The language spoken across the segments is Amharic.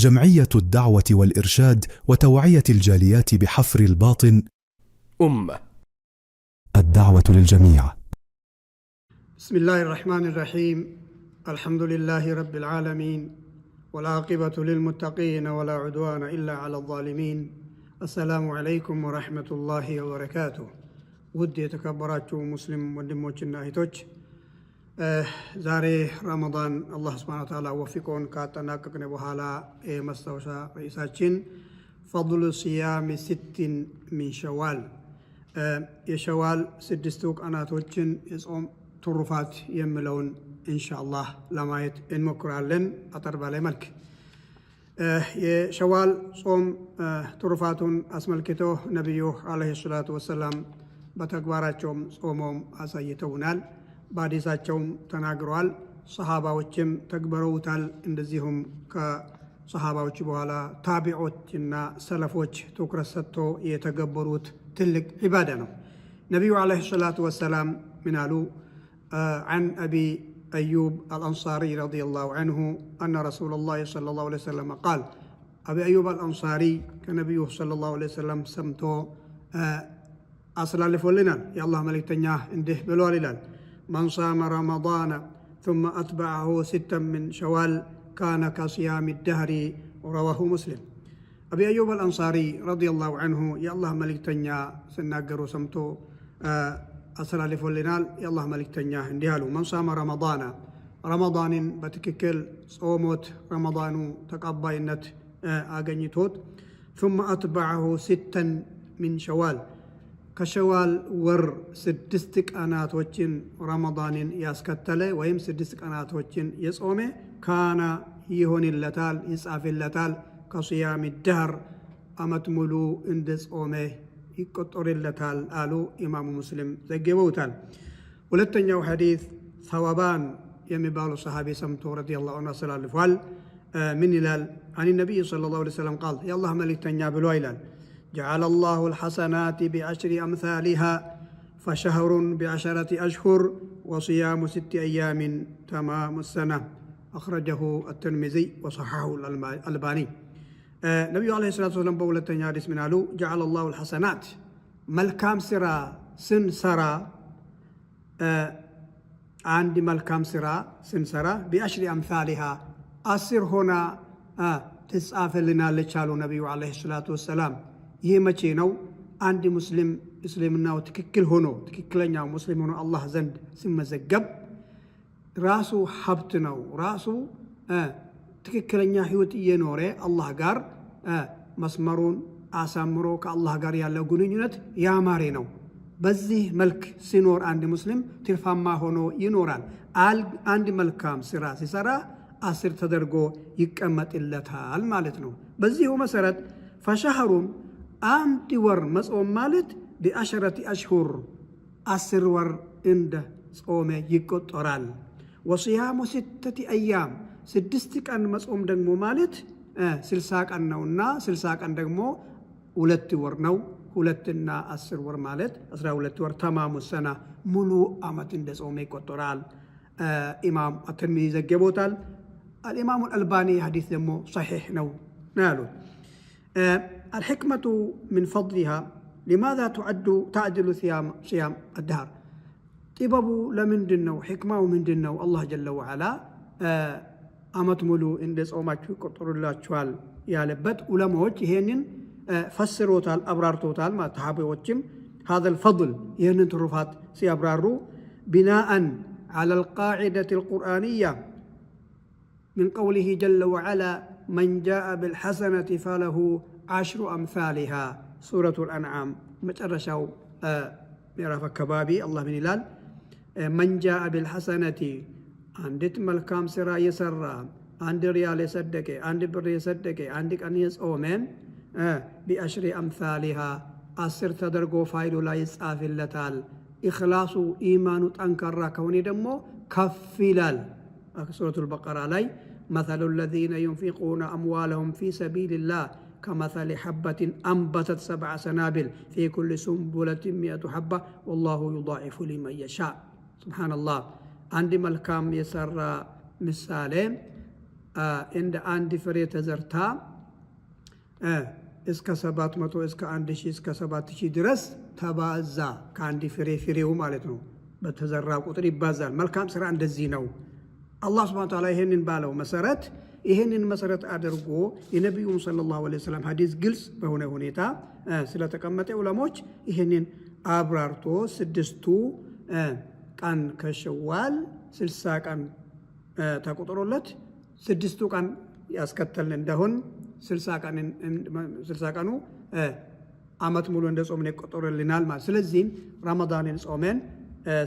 جمعية الدعوة والإرشاد وتوعية الجاليات بحفر الباطن أمة الدعوة للجميع. بسم الله الرحمن الرحيم. الحمد لله رب العالمين والعاقبة للمتقين ولا عدوان إلا على الظالمين. السلام عليكم ورحمة الله وبركاته. ودي يتكبراتكم مسلم ወንድሞችና እህቶች ዛሬ ረመዳን አላህ Subhanahu Wa Ta'ala ወፍቆን ካጠናቀቅን በኋላ የመስታወሻ ርዕሳችን فضل صيام 6 من شوال የሸዋል 6 ቀናቶችን የጾም ትሩፋት የሚለውን ኢንሻአላህ ለማየት እንሞክራለን አጠር ባለ መልክ። የሸዋል ጾም ትሩፋቱን አስመልክቶ ነብዩ አለይሂ ሰላቱ ወሰለም በተግባራቸውም ጾመውም አሳይተውናል፣ በሐዲሳቸውም ተናግረዋል፣ ሰሃባዎችም ተግበረውታል። እንደዚሁም ከሰሃባዎች በኋላ ታቢዖችና ሰለፎች ትኩረት ሰጥቶ የተገበሩት ትልቅ ዒባዳ ነው። ነብዩ አለይሂ ሰላቱ ወሰለም ምን አሉ? عن أبي أيوب الأنصاري رضي الله عنه أن رسول الله صلى الله عليه وسلم قال أبي أيوب الأنصاري كنبيه صلى الله عليه وسلم سمته أصلا لفلنا يا الله ملك تنياه انده بلواللال من صام رمضان ثم أتبعه 6 من شوال كان كصيام الدهر. رواه مسلم. أبي أيوب الأنصاري رضي الله عنه يا الله ملك تنياه سناقروا سمته أصلا لفلنا يا الله ملك تنياه اندهالو من صام رمضان بتككل صوموت رمضان تقبينت أغنيتوت ثم أتبعه 6 من شوال ከሸዋል ወር 6 ቀናቶችን ረመዳንን ያስከተለ ወይም 6 ቀናቶችን የጾመ ካና ይሆንለታል ይጻፍለታል ከصيام الدهر አመት ሙሉ እንደ ጾመ ይቆጠርለታል አሉ ኢማሙ ሙስሊም ዘገበውታል። ሁለተኛው ሐዲስ ሰዋባን የሚባሉ ሰሃቢ ሰምቶ ረዲየላሁ ዐንሁ አስተላልፏል። ምን ይላል? عن النبي صلى الله عليه وسلم قال يا الله መልእክተኛ ብሎ ይላል جعل الله الحسنات ب10 أمثالها فشهر ب10 أشهر وصيام 6 أيام تمام السنة. أخرجه الترمذي وصححه الألباني. نبي عليه الصلاة والسلام بولة يارس من علو جعل الله الحسنات ملكام سرا سن سرا عندي ملكام سرا سن سرا ب10 أمثالها أسر هنا تسعف لنا لشالو نبي عليه الصلاة والسلام. ይህ መቼ ነው? አንድ ሙስሊም እስልምናው ትክክል ሆኖ ትክክለኛው ሙስሊም ሆኖ አላህ ዘንድ ሲመዘገብ ራሱ ሀብት ነው፣ ራሱ ትክክለኛ ህይወት እየኖረ አላህ ጋር መስመሩን አሳምሮ ከአላህ ጋር ያለው ግንኙነት ያማረ ነው። በዚህ መልክ ሲኖር አንድ ሙስሊም ትርፋማ ሆኖ ይኖራል። አንድ መልካም ስራ ሲሰራ 10 ተደርጎ ይቀመጥለታል ማለት ነው። በዚሁ መሰረት ፈሸህሩን አንድ ወር መጾም ማለት ب10 أشهر 10 ወር እንደ ጾመ ይቆጠራል። وصيام 6 أيام 6 ቀን መጾም ደግሞ ማለት 60 ቀን ነውና 60 ቀን ደግሞ 2 ወር ነው። 2 እና 10 ወር ማለት 12 ወር ተማሙ ሰና ሙሉ አመት እንደ ጾመ ይቆጠራል። ኢማም አትርሚዚ ዘገቦታል። الإمام الألباني حديث ደግሞ صحيح ነው ያሉት። الحكمة من فضلها لماذا تعدل صيام الدهر؟ طببو لمن دنو حكمة ومن دنو الله جل وعلا أمت ملو إندس أوماتشو قطر الله شوال يالبت ولموج هنن فسروتال أبرارتوتال ما تحابي وجم هذا الفضل يهنن ترفات سيابرارو بناء على القاعدة القرآنية من قوله جل وعلا من جاء بالحسنة فله 10 أمثالها. سورة الأنعام مترشاو ميراف كبابي الله من الال من جاء بالحسنة عندت ملكام سرا يسرى عند ريال يصدق عند بر يصدق عندك أن يصومن ب10 أمثالها 10 تدرجو فايدو لا يصاف اللتال إخلاص إيمان تنكر كوني دمو كفلال. سورة البقرة علي مثل الذين ينفقون أموالهم في سبيل الله كمثل حبة أنبتت 7 سنابل في كل سنبلة 100 حبة والله يضاعف لمن يشاء. سبحان الله. عندي ملكام يسر مثالين እንደ አንድ ፍሬ ተዘርታ እስከ 700 እስከ 1000 እስከ 7000 ድረስ ተባዛ። ከአንድ ፍሬው ማለት ነው በተዘራ ቁጥር ይባዛል። መልካም ስራ እንደዚህ ነው። አላህ ሱብሓነሁ ወተዓላ ይሄንን ባለው መሰረት ይሄንን መሰረት አድርጎ የነብዩ ሰለላሁ ዐለይሂ ወሰለም ሐዲስ ግልጽ በሆነ ሁኔታ ስለተቀመጠ ዑለሞች ይሄንን አብራርቶ 6ቱ ቀን ከሸዋል 60 ቀን ተቆጥሮለት 6ቱ ቀን ያስከተልን እንደሆን 60 ቀኑ አመት ሙሉ እንደ ጾምን ይቆጠርልናል ማለት። ስለዚህ ረመዳንን ጾመን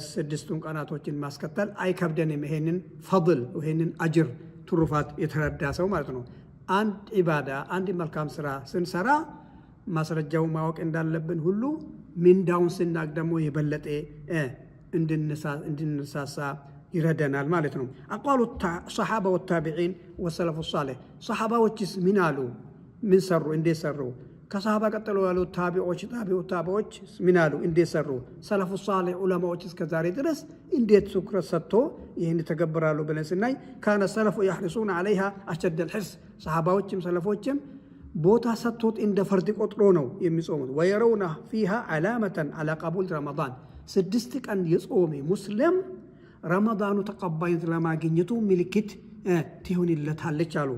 6ቱን ቀናቶችን ማስከተል አይከብደንም። ይሄንን ፈድል ይሄንን አጅር ትሩፋት የተረዳ ሰው ማለት ነው። አንድ ኢባዳ አንድ መልካም ስራ ስንሰራ ማስረጃው ማወቅ እንዳለብን ሁሉ ምንዳውን ስናቅ ደግሞ የበለጠ እንድንሳሳ ይረዳናል ማለት ነው። አቋሉ ሰሃባ ወታቢዒን ወሰለፉ ሷሊህ ሰሃባዎችስ ምን አሉ? ምን ሰሩ? እንዴት ሰሩ? ከሰሃባ ቀጥሎ ያሉ ታቢዖች ምን አሉ? እንዴት ሰሩ? ሰለፉ ሷሊህ ዑለማዎች እስከ ዛሬ ድረስ እንዴት ትኩረት ሰጥቶ ይህን ተገብራሉ ብለን ስናይ ካነ ሰለፉ ያሕሪሱን ዐለይሃ አሸደ ልሕርስ ሰሃባዎችም ሰለፎችም ቦታ ሰጥቶት እንደ ፈርድ ቆጥሮ ነው የሚጾሙት። ወየረውና ፊሃ ዓላመተን ዐላ ቀቡል ረመዳን 6 ቀን የጾመ ሙስሊም ረመዳኑ ተቀባይነት ለማግኘቱ ምልክት ትሆንለታለች አሉ።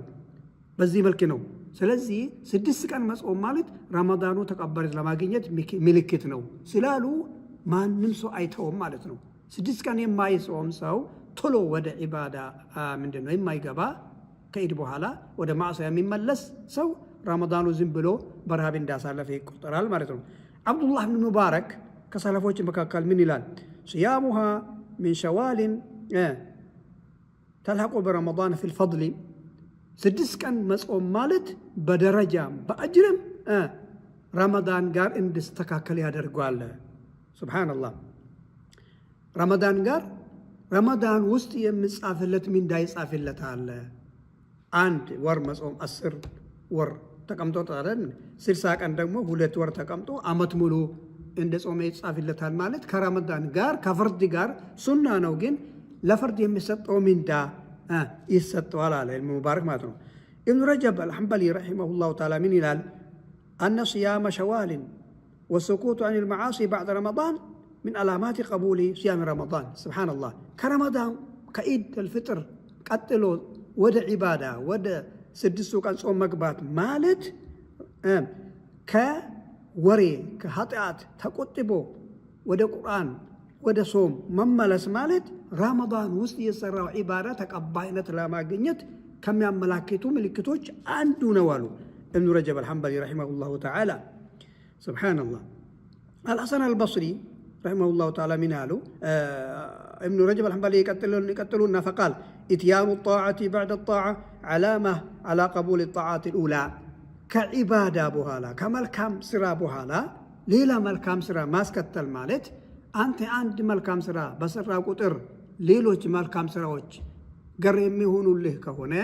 በዚህ መልክ ነው። ስለዚህ 6 ቀን መጾም ማለት ረመዳኑ ተቀባይነት ለማግኘት ምልክት ነው ስላሉ ማንም ሰው አይተውም ማለት ነው። 6 ቀን የማይጾም ሰው ቶሎ ወደ ዒባዳ ምንድነው የማይገባ ከኢድ በኋላ ወደ ማዕሲያ የሚመለስ ሰው ረመዳኑ ዝም ብሎ በረሃብ እንዳሳለፈ ይቆጠራል ማለት ነው። አብዱላህ ብን ሙባረክ ከሰለፎች መካከል ምን ይላል? ሲያሙሃ ሚን ሸዋልን ተልሐቁ በረመዳን ፊል ፈድሊ 6 ቀን መጾም ማለት በደረጃም በአጅርም ረመዳን ጋር እንዲስተካከል ያደርገዋል። ሱብሓነላህ። ረመዳን ጋር ረመዳን ውስጥ የሚጻፍለት ምንዳ ይጻፍለታል። አንድ ወር መጾም 10 ወር ተቀምጦ ታረን 60 ቀን ደግሞ 2 ወር ተቀምጦ አመት ሙሉ እንደ ጾም ይጻፍለታል ማለት ከረመዳን ጋር ከፈርድ ጋር ሱና ነው፣ ግን ለፈርድ የሚሰጠው ምንዳ ይሰጠዋል አለ ኢብኑ ሙባረክ ማለት ነው። ኢብኑ ረጀብ አልሐንበሊ ረሒመሁላሁ ተዓላ ምን ይላል? አነ ሲያመ ሸዋልን ወስኩቱ አን ልመዓሲ ባዕድ ረመዳን ምን አላማት ቀቡሊ ሲያም ረመዳን። ስብሓነላህ። ከረመዳን ከኢድ አልፍጥር ቀጥሎ ወደ ዒባዳ ወደ 6ቱ ቀን ጾም መግባት ማለት ከወሬ ከኃጢአት ተቆጥቦ ወደ ቁርአን ወደ ጾም መመለስ ማለት ረመዳን ውስጥ የሰራው ዒባዳ ተቀባይነት ለማግኘት ከሚያመላክቱ ምልክቶች አንዱ ነው አሉ ኢብኑ ረጀብ አልሐንበሊ ረሒመሁላሁ ተዓላ። ሱብሓነላህ። አልሐሰን አልበስሪ ረሒመሁላሁ ተዓላ ምን አሉ? ኢብኑ ረጀብ አልሐንበሊ ይቀጥሉና ፈቃል ኢትያኑ ጣዓቲ በዕደ ጣዓ ዓላማ ዐላ ቀቡል ጣዓት ልኡላ። ከዒባዳ በኋላ ከመልካም ስራ በኋላ ሌላ መልካም ስራ ማስከተል ማለት አንተ አንድ መልካም ስራ በሰራ ቁጥር ሌሎች መልካም ስራዎች ገር የሚሆኑልህ ከሆነ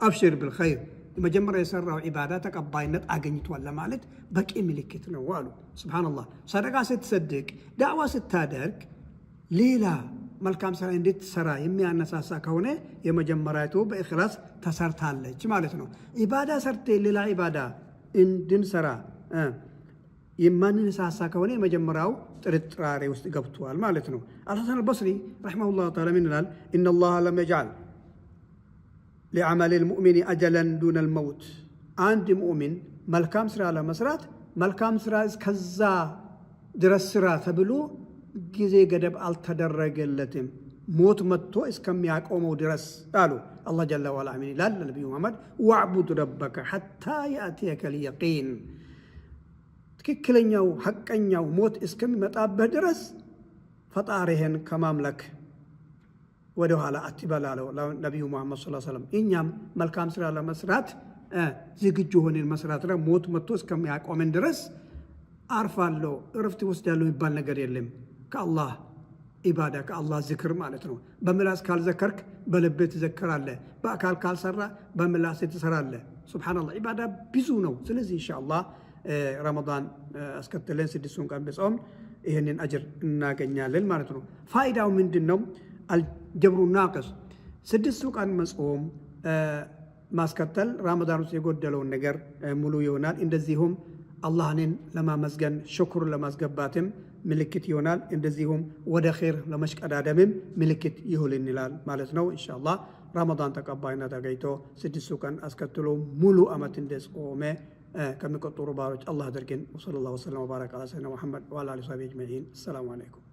አብሽር ብልኸይር፣ መጀመሪያ የሰራው ዒባዳ ተቀባይነት አገኝቷል ለማለት በቂ ምልክት ነው አሉ። ሱብሓነላህ። ሰደቃ ስትሰድቅ ዳዕዋ ስታደርግ ሌላ መልካም ስራ እንድትሰራ የሚያነሳሳ ከሆነ የመጀመሪያቱ በእኽላስ ተሰርታለች ማለት ነው። ዒባዳ ሰርቴ ሌላ ዒባዳ እንድንሰራ የማንነሳሳ ከሆነ የመጀመሪያው ጥርጣሬ ውስጥ ገብቷል ማለት ነው። አልሐሰን አልበስሪ ረሒመሁላሁ ተዓላ ምን ይላል? ኢነላህ ለም የጅዐል ሊዐመል ልሙእሚን አጀለን ዱነ ልመውት። አንድ ሙእሚን መልካም ስራ ለመስራት መልካም ስራ እስከዛ ድረስ ስራ ተብሎ ጊዜ ገደብ አልተደረገለትም፣ ሞት መጥቶ እስከሚያቆመው ድረስ አሉ። አላህ ጀለ ወዐላ ምን ይላል ለነቢዩ መሐመድ? ወዕቡድ ረበከ ሐታ የእትየከ ልየቂን። ትክክለኛው ሐቀኛው ሞት እስከሚመጣበት ድረስ ፈጣሪህን ከማምለክ ወደ ኋላ አትበል አለው ነቢዩ መሐመድ ሰለላሁ ዐለይሂ ወሰለም። እኛም መልካም ስራ ለመስራት ዝግጁ ሆነን መስራት ነው። ሞት መጥቶ እስከሚያቆመን ድረስ አርፋለሁ እረፍት ወስዳለሁ የሚባል ነገር የለም። ከአላህ ኢባዳ ከአላህ ዝክር ማለት ነው። በምላስ ካልዘከርክ በልብህ ትዘክራለህ፣ በአካል ካልሰራ በምላስ ትሰራለህ። ሱብሓነላህ። ኢባዳ ብዙ ነው። ስለዚህ ኢንሻአላህ ረመዳን አስከትለን 6ቱን ቀን በጾም ይህንን አጅር እናገኛለን ማለት ነው። ፋይዳው ምንድን ነው? አልጀብሩ ናቅስ 6ቱ ቀን መጾም ማስከተል ረመዳን ውስጥ የጎደለውን ነገር ሙሉ ይሆናል። እንደዚሁም አላህን ለማመስገን ሽኩር ለማስገባትም ምልክት ይሆናል። እንደዚሁም ወደ ኸይር ለመሽቀዳደምም ምልክት ይሁን ይላል ማለት ነው። ኢንሻአላህ ረመዳን ተቀባይነት አገኝቶ 6 ቀን አስከትሎ ሙሉ አመት እንደጾመ ከሚቆጠሩ ባሮች አላህ አድርገን። ወሰለላሁ ዐለይሂ ወሰለም ወባረከ ዐላ ሰይድና ሙሐመድ ወዐላ አሊሂ ወሰህቢሂ አጅመዒን። ሰላም አለይኩም።